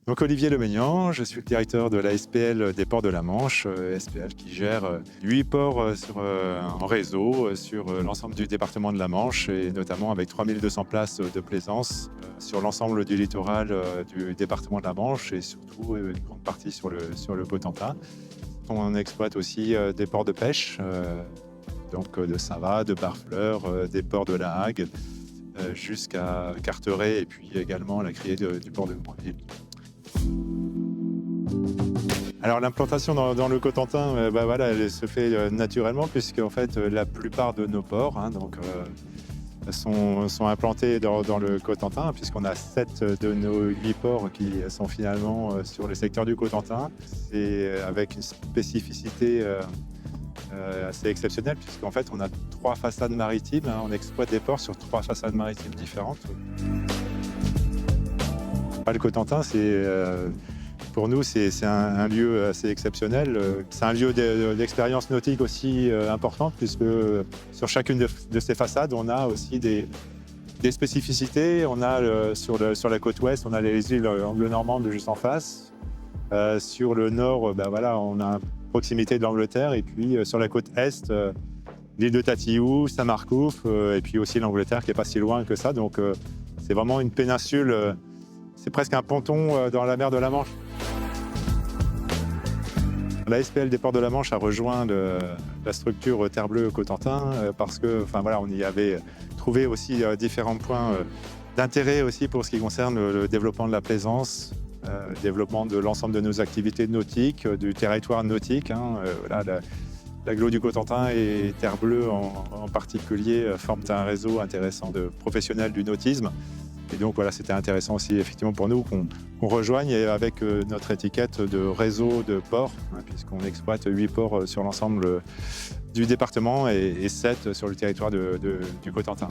Donc Olivier Leménian, je suis le directeur de la SPL des Ports de la Manche, SPL qui gère 8 ports en réseau sur l'ensemble du département de la Manche et notamment avec 3200 places de plaisance sur l'ensemble du littoral du département de la Manche et surtout une grande partie sur le Cotentin. On exploite aussi des ports de pêche, donc de Saint-Va, de Barfleur, des ports de La Hague jusqu'à Carteret et puis également la criée du port de Grandville. Alors l'implantation dans le Cotentin, voilà, elle se fait naturellement puisque en fait la plupart de nos ports sont implantés dans le Cotentin puisqu'on a 7 de nos 8 ports qui sont finalement sur le secteur du Cotentin. C'est avec une spécificité assez exceptionnelle puisqu'en fait on a 3 façades maritimes, hein, on exploite des ports sur 3 façades maritimes différentes. Le Cotentin, pour nous, c'est un lieu assez exceptionnel. C'est un lieu d'expérience nautique aussi importante, puisque sur chacune de ces façades, on a aussi des spécificités. On a sur la côte ouest, on a les îles anglo-normandes juste en face. Sur le nord, voilà, on a proximité de l'Angleterre. Et puis sur la côte est, l'île de Tatiou, Saint-Marcouf, et puis aussi l'Angleterre qui n'est pas si loin que ça. Donc c'est vraiment une péninsule. C'est presque un ponton dans la mer de la Manche. La SPL des Ports de la Manche a rejoint la structure Terre Bleue Cotentin parce que, voilà, on y avait trouvé aussi différents points d'intérêt aussi pour ce qui concerne le développement de la plaisance, le développement de l'ensemble de nos activités nautiques, du territoire nautique. Voilà, l'agglo du Cotentin et Terre Bleue en particulier forment un réseau intéressant de professionnels du nautisme. Et donc voilà, c'était intéressant aussi effectivement pour nous qu'on rejoigne avec notre étiquette de réseau de ports, hein, puisqu'on exploite 8 ports sur l'ensemble du département et 7 sur le territoire du Cotentin.